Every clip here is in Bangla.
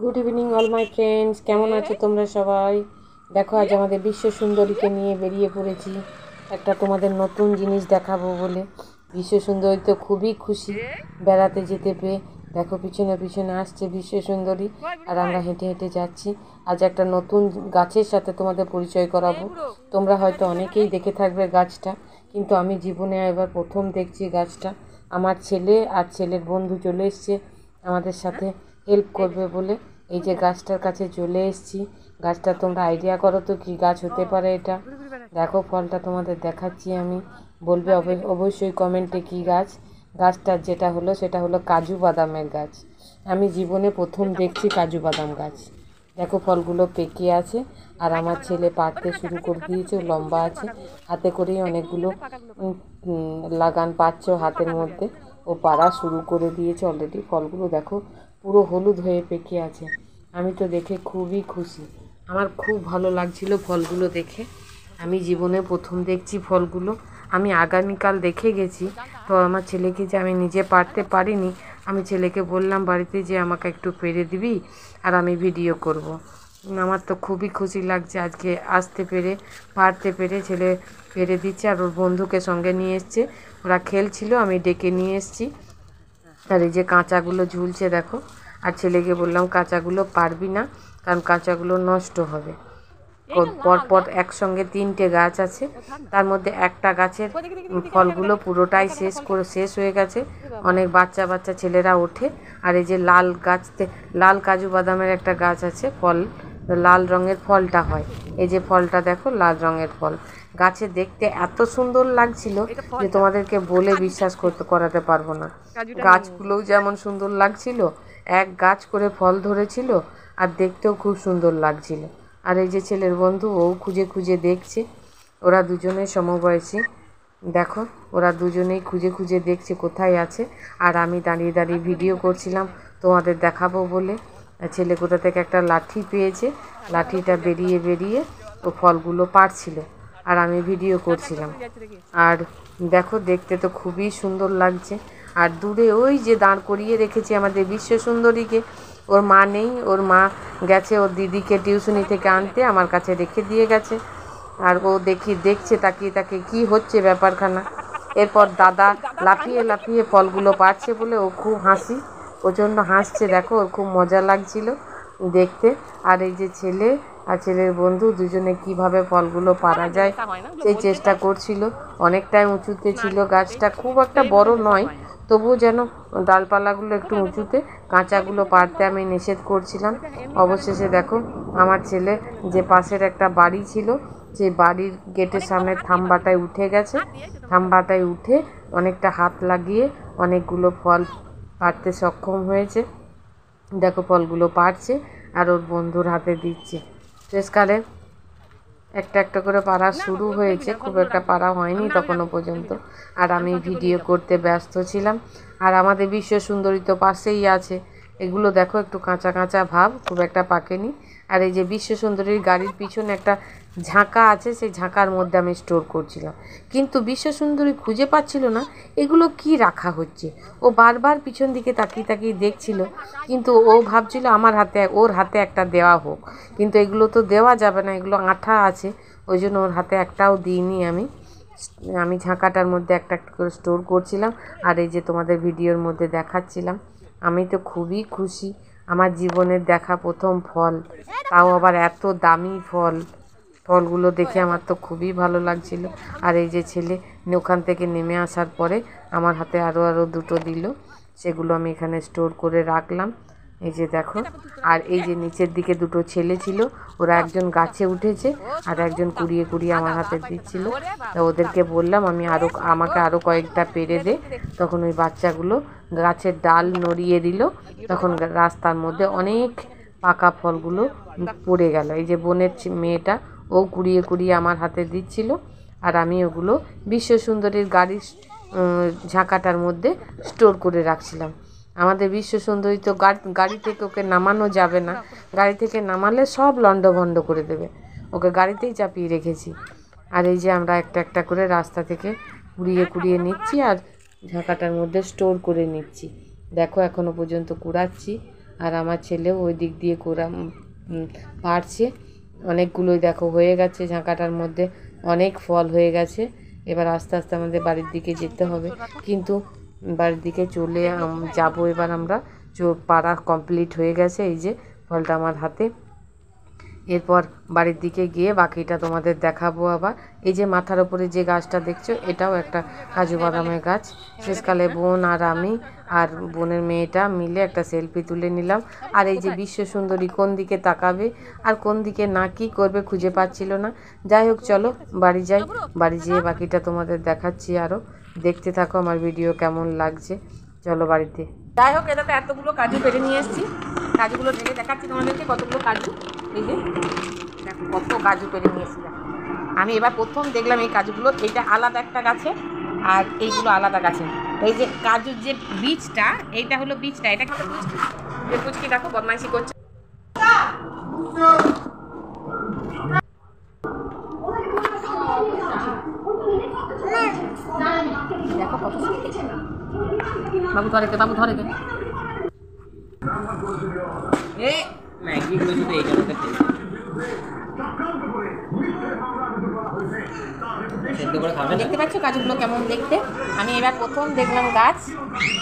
Good evening all my friends, কেমন আছো তোমরা সবাই? দেখো, আজ আমাদের বিশ্ব সুন্দরীকে নিয়ে বেরিয়ে পড়েছি একটা তোমাদের নতুন জিনিস দেখাবো বলে। বিশ্ব সুন্দরী তো খুবই খুশি বেড়াতে যেতে পেয়ে। দেখো, পিছনে পিছনে আসছে বিশ্ব সুন্দরী, আর আমরা হেঁটে হেঁটে যাচ্ছি। আজ একটা নতুন গাছের সাথে তোমাদের পরিচয় করাবো। তোমরা হয়তো অনেকেই দেখে থাকবে গাছটা, কিন্তু আমি জীবনে এবার প্রথম দেখছি গাছটা। আমার ছেলে আর ছেলের বন্ধু চলে এসছে আমাদের সাথে হেল্প করবে বলে। এই যে গাছটার কাছে চলে এসেছি। গাছটা তোমরা আইডিয়া করো তো কী গাছ হতে পারে এটা? দেখো, ফলটা তোমাদের দেখাচ্ছি আমি। বলবে অবশ্যই কমেন্টে কী গাছ। গাছটার যেটা হলো সেটা হলো কাজু বাদামের গাছ। আমি জীবনে প্রথম দেখছি কাজু বাদাম গাছ। দেখো, ফলগুলো পেকে আছে, আর আমার ছেলে পাড়তে শুরু করে দিয়েছে। লম্বা আছে, হাতে করেই অনেকগুলো লাগান পাচ্ছে হাতের মধ্যে। ও পাড়া শুরু করে দিয়েছে অলরেডি। ফলগুলো দেখো পুরো হলুদ হয়ে পেকে আছে। আমি তো দেখে খুবই খুশি, আমার খুব ভালো লাগছিল ফলগুলো দেখে। আমি জীবনে প্রথম দেখছি ফলগুলো। আমি আগামীকাল দেখে গেছি, তো আমার ছেলেকে যে আমি নিজে পারতে পারিনি, আমি ছেলেকে বললাম বাড়িতে যে আমাকে একটু পেরে দিবি আর আমি ভিডিও করব। আমার তো খুবই খুশি লাগছে আজকে আসতে পেরে, পারতে পেরে। ছেলে পেরে দিচ্ছে আর ওর বন্ধুকে সঙ্গে নিয়ে এসছে। ওরা খেলছিল, আমি ডেকে নিয়ে এসছি। আর এই যে কাঁচাগুলো ঝুলছে দেখো। আর ছেলেকে বললাম কাঁচাগুলো পারবি না, কারণ কাঁচাগুলো নষ্ট হবে। পরপর একসঙ্গে 3টে গাছ আছে, তার মধ্যে একটা গাছের ফলগুলো পুরোটাই শেষ হয়ে গেছে। অনেক বাচ্চা বাচ্চা ছেলেরা ওঠে। আর এই যে লাল গাছতে লাল কাজু বাদামের একটা গাছ আছে, ফল লাল রঙের ফলটা হয়। এই যে ফলটা দেখো, লাল রঙের ফল। গাছে দেখতে এত সুন্দর লাগছিল যে তোমাদেরকে বলে বিশ্বাস করাতে পারবো না। গাছগুলোও যেমন সুন্দর লাগছিল, এক গাছ করে ফল ধরেছিল, আর দেখতেও খুব সুন্দর লাগছিল। আর এই যে ছেলের বন্ধু, ও খুঁজে খুঁজে দেখছে। ওরা দুজনেই সমবয়সী। দেখো, ওরা দুজনেই খুঁজে খুঁজে দেখছে কোথায় আছে। আর আমি দাঁড়িয়ে দাঁড়িয়ে ভিডিও করছিলাম তোমাদের দেখাবো বলে। ছেলে কোথা থেকে একটা লাঠি পেয়েছে, লাঠিটা বেরিয়ে বেরিয়ে ও ফলগুলো পাড়ছিল, আর আমি ভিডিও করছিলাম। আর দেখো, দেখতে তো খুবই সুন্দর লাগছে। আর দূরে ওই যে দাঁড় করিয়ে রেখেছি আমাদের বিশ্ব সুন্দরীকে, ওর মা নেই, ওর মা গেছে ওর দিদিকে টিউশনি থেকে আনতে, আমার কাছে রেখে দিয়ে গেছে। আর ও দেখছে তাকিয়ে তাকিয়ে কী হচ্ছে ব্যাপারখানা। এরপর দাদা লাফিয়ে লাফিয়ে ফলগুলো পাড়ছে বলে ও খুব প্রচণ্ড হাসছে। দেখো, ওর খুব মজা লাগছিল দেখতে। আর এই যে ছেলে আর ছেলের বন্ধু দুজনে কিভাবে ফলগুলো পাড়া যায় সেই চেষ্টা করছিল। অনেকটাই উঁচুতে ছিল গাছটা, খুব একটা বড় নয়, তবুও যেন ডালপালাগুলো একটু উঁচুতে। কাঁচাগুলো পাড়তে আমি নিষেধ করছিলাম। অবশেষে দেখো, আমার ছেলে যে পাশের একটা বাড়ি ছিল, সেই বাড়ির গেটের সামনে থাম্বাটায় উঠে গেছে। থাম্বাটায় উঠে অনেকটা হাত লাগিয়ে অনেকগুলো ফল পাড়তে সক্ষম হয়েছে। দেখো, ফলগুলো পাড়ছে আর ওর বন্ধুর হাতে দিচ্ছে। শেষকালে একটা একটা করে পাড়া শুরু হয়েছে, খুব একটা পাড়া হয়নি তখনও পর্যন্ত। আর আমি ভিডিও করতে ব্যস্ত ছিলাম। আর আমাদের বিশ্ব সুন্দরী তো পাশেই আছে। এগুলো দেখো একটু কাঁচা কাঁচা ভাব, খুব একটা পাকেনি। আর এই যে বিশ্ব সুন্দরীর গাড়ির পিছনে একটা ঝাঁকা আছে, সেই ঝাঁকার মধ্যে আমি স্টোর করছিলাম, কিন্তু বিশ্ব সুন্দরী খুঁজে পাচ্ছিল না এগুলো কি রাখা হচ্ছে। ও বারবার পিছন দিকে তাকিয়ে তাকিয়ে দেখছিল, কিন্তু ও ভাবছিল ওর হাতে একটা দেওয়া হোক। কিন্তু এগুলো তো দেওয়া যাবে না, এগুলো আঠা আছে, ওই জন্য ওর হাতে একটাও দিইনি। আমি ঝাঁকাটার মধ্যে একটা একটা করে স্টোর করছিলাম। আর এই যে তোমাদের ভিডিওর মধ্যে দেখাচ্ছিলাম। আমি তো খুবই খুশি, আমার জীবনের দেখা প্রথম ফল, তাও আবার এত দামি ফল। ফলগুলো দেখে আমার তো খুবই ভালো লাগছিল। আর এই যে ছেলে ওখান থেকে নেমে আসার পরে আমার হাতে আরও দুটো দিল, সেগুলো আমি এখানে স্টোর করে রাখলাম। এই যে দেখো, আর এই যে নিচের দিকে দুটো ছেলে ছিল, ওরা একজন গাছে উঠেছে আর একজন কুড়িয়ে কুড়িয়ে আমার হাতে দিচ্ছিল। তা ওদেরকে বললাম আমাকে আরও কয়েকটা পেরে দে। তখন ওই বাচ্চাগুলো গাছের ডাল নড়িয়ে দিল। তখন রাস্তার মধ্যে অনেক পাকা ফলগুলো পড়ে গেল। এই যে বোনের মেয়েটা, ও কুড়িয়ে কুড়িয়ে আমার হাতে দিচ্ছিল, আর আমি ওগুলো বিশ্ব সুন্দরীর গাড়ির ঝাঁকাটার মধ্যে স্টোর করে রাখছিলাম। আমাদের বিশ্ব সুন্দরী তো গাড়ি থেকে ওকে নামানো যাবে না, গাড়ি থেকে নামালে সব লণ্ডভণ্ড করে দেবে, ওকে গাড়িতেই চাপিয়ে রেখেছি। আর এই যে আমরা একটা একটা করে রাস্তা থেকে কুড়িয়ে কুড়িয়ে নিচ্ছি আর ঝাঁকাটার মধ্যে স্টোর করে নিচ্ছি। দেখো, এখনও পর্যন্ত কুড়াচ্ছি। আর আমার ছেলেও ওই দিক দিয়ে পারছে। অনেকগুলোই দেখো হয়ে গেছে, ঝাঁকাটার মধ্যে অনেক ফল হয়ে গেছে। এবার আস্তে আস্তে আমাদের বাড়ির দিকে যেতে হবে, কিন্তু বাড়ির দিকে চলে যাবো। এবার আমরা পাড়া কমপ্লিট হয়ে গেছে, এই যে ফলটা আমার হাতে। এরপর বাড়ির দিকে গিয়ে বাকিটা তোমাদের দেখাবো। আবার এই যে মাথার ওপরে যে গাছটা দেখছো, এটাও একটা কাজু বাদামের গাছ। শেষকালে বোন আর আমি আর বোনের মেয়েটা মিলে একটা সেলফি তুলে নিলাম। আর এই যে বিশ্ব সুন্দরী কোন দিকে তাকাবে আর কোন দিকে না কি করবে খুঁজে পাচ্ছিল না। যাই হোক, চলো বাড়ি যাই, বাড়ি যেয়ে বাকিটা তোমাদের দেখাচ্ছি। আরও দেখতে থাকো আমার ভিডিও কেমন লাগছে। চলো বাড়িতে। যাই হোক, এটাতে এতগুলো কাজু পেরে নিয়ে এসেছি। কাজুগুলো ঢেলে দেখাচ্ছি তোমাদেরকে কতগুলো কাজু। এই যে দেখো কত কাজু পেরে নিয়েছিলাম আমি। এবার প্রথম দেখলাম এই কাজুগুলো, এইটা আলাদা একটা গাছে আর এইগুলো আলাদা গাছে। এই যে কাজুর যে বীজটা, এইটা হলো বীজটা। এটা কিন্তু পুচকি দেখো বদমাইশি করছে। দেখো কত বাবু ধরে দে, বাবু ধরে দে। দেখতে পাচ্ছ কাজুগুলো কেমন দেখতে। আমি এবার প্রথম দেখলাম গাছ,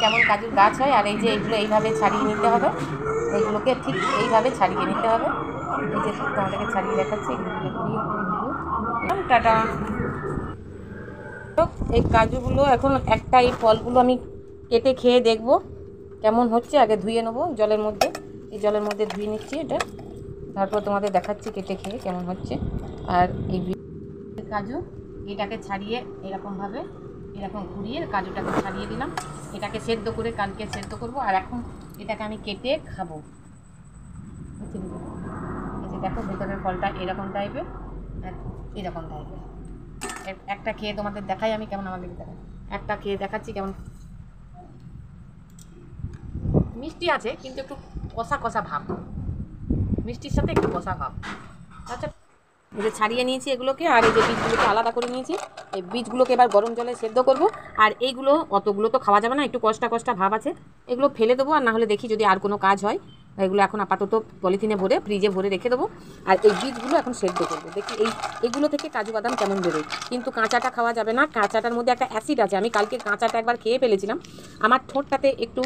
কেমন কাজুর গাছ হয়। আর এই যে এইগুলো এইভাবে ছাড়িয়ে নিতে হবে, এইগুলোকে ঠিক এইভাবে ছাড়িয়ে নিতে হবে। এই যে তোমাদেরকে ছাড়িয়ে দেখাচ্ছি। টাটা। এই কাজুগুলো এখন একটা, এই ফলগুলো আমি কেটে খেয়ে দেখব কেমন হচ্ছে। আগে ধুয়ে নেবো জলের মধ্যে, এই জলের মধ্যে ধুয়ে নিচ্ছি এটা, তারপর তোমাদের দেখাচ্ছি কেটে খেয়ে কেমন হচ্ছে। আর এই কাজু এটাকে ছাড়িয়ে এরকমভাবে এরকম ঘুরিয়ে কাজুটাকে ছাড়িয়ে দিলাম। এটাকে সেদ্ধ করে কালকে সেদ্ধ করব। আর এখন এটাকে আমি কেটে খাবো। এই যে দেখো ভেতরের ফলটা এরকম টাইপের, এরকম টাইপের। একটা খেয়ে তোমাদের দেখাই আমি কেমন, আমাদেরকে দেখাই। একটা খেয়ে দেখাচ্ছি কেমন। মিষ্টি আছে কিন্তু একটু কষা কষা ভাব, মিষ্টির সাথে একটু কষা ভাব। আচ্ছা, এই যে ছাড়িয়ে নিয়েছি এগুলোকে, আর এই যে বীজগুলোকে আলাদা করে নিয়েছি। এই বীজগুলোকে এবার গরম জলে সেদ্ধ করব। আর এইগুলো অতগুলো তো খাওয়া যাবে না, একটু কষ্টা কষ্টা ভাব আছে, এগুলো ফেলে দেবো। আর না হলে দেখি যদি আর কোনো কাজ হয়। এগুলো এখন আপাতত পলিথিনে ভরে ফ্রিজে ভরে রেখে দেবো। আর এই বীজগুলো এখন সেদ্ধ করবো, দেখি এইগুলো থেকে কাজু বাদাম কেমন বেরোয়। কিন্তু কাঁচাটা খাওয়া যাবে না, কাঁচাটার মধ্যে একটা অ্যাসিড আছে। আমি কালকে কাঁচাটা একবার খেয়ে ফেলেছিলাম, আমার ঠোঁটটাতে একটু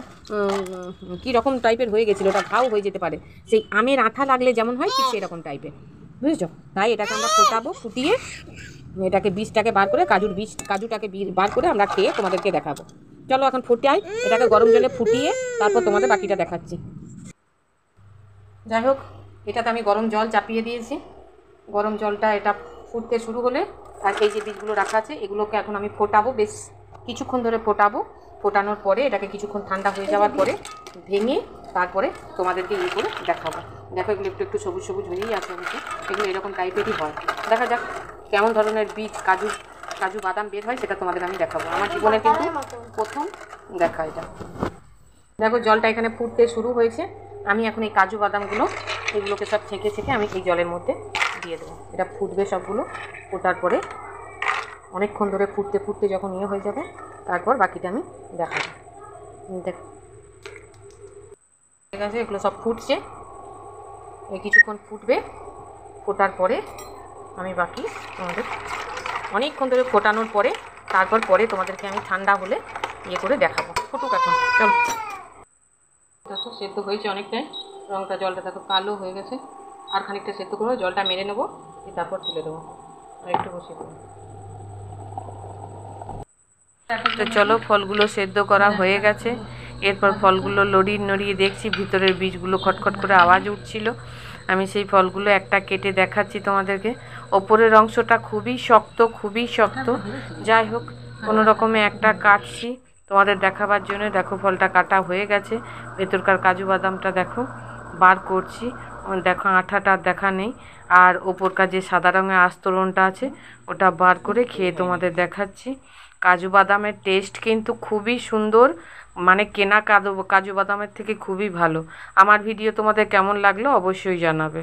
কী রকম টাইপের হয়ে গেছিলো, ওটা ঘাও হয়ে যেতে পারে। সেই আমের আঠা লাগলে যেমন হয় ঠিক সেই রকম টাইপের, বুঝেছ। তাই এটাকে আমরা ফোটাবো, ফুটিয়ে এটাকে বীজটাকে বার করে কাজুটাকে বার করে আমরা খেয়ে তোমাদেরকে দেখাবো। চলো এখন ফুটাই, এটাকে গরম জলে ফুটিয়ে তারপর তোমাদের বাকিটা দেখাচ্ছি। যাই হোক, এটাতে আমি গরম জল চাপিয়ে দিয়েছি। গরম জলটা এটা ফুটতে শুরু হলে, আর এই যে বীজগুলো রাখা আছে এগুলোকে এখন আমি ফোটাবো, বেশ কিছুক্ষণ ধরে ফোটাবো। ফোটানোর পরে এটাকে কিছুক্ষণ ঠান্ডা হয়ে যাওয়ার পরে ভেঙে তারপরে তোমাদেরকে ইয়ে করে দেখাবো। দেখো এগুলো একটু একটু সবুজ সবুজ হয়েই আছে, এগুলো এরকম টাইপেরই হয়। দেখা যাক কেমন ধরনের বীজ কাজু বাদাম বের হয়, সেটা তোমাদের আমি দেখাবো। আমার জীবনে কিন্তু প্রথম দেখা এটা। দেখো জলটা এখানে ফুটতে শুরু হয়েছে। আমি এখন এই কাজু বাদামগুলো এগুলোকে সব ছেঁকে ছেঁকে আমি এই জলের মধ্যে দিয়ে দেবো। এটা ফুটবে সবগুলো, ফোটার পরে অনেকক্ষণ ধরে ফুটতে ফুটতে যখন ইয়ে হয়ে যাবে তারপর বাকিটা আমি দেখাবো। দেখো ঠিক আছে, এগুলো সব ফুটছে, এই কিছুক্ষণ ফুটবে। ফোটার পরে আমি বাকি তোমাদের অনেকক্ষণ ধরে ফোটানোর পরে তারপর তোমাদেরকে আমি ঠান্ডা হলে ইয়ে করে দেখাবো। ফুটুক এখন, চলো। দেখো সেদ্ধ হয়েছে অনেকটাই, রঙটা জলটা দেখো কালো হয়ে গেছে। আর খানিকটা সেদ্ধ করবো, জলটা মেরে নেবো, তারপর তুলে দেবো। আর একটু বসিয়ে দেবো। তো চলো, ফলগুলো সেদ্ধ করা হয়ে গেছে। এরপর ফলগুলো নড়িয়ে দেখছি ভিতরের বীজগুলো খটখট করে আওয়াজ উঠছিল। আমি সেই ফলগুলো একটা কেটে দেখাচ্ছি তোমাদেরকে। ওপরের অংশটা খুবই শক্ত। যাই হোক, কোনো রকমে একটা কাটছি তোমাদের দেখাবার জন্য। দেখো ফলটা কাটা হয়ে গেছে, ভেতরকার কাজু বাদামটা দেখো বার করছি। দেখো আঠাটা দেখা নেই। আর ওপরকার যে সাদা রঙের আস্তরণটা আছে ওটা বার করে খেয়ে তোমাদের দেখাচ্ছি। কাজু বাদামের টেস্ট কিন্তু খুবই সুন্দর, মানে কেনা কাজু বাদামের থেকে খুবই ভালো। আমার ভিডিও তোমাদের কেমন লাগলো অবশ্যই জানাবে।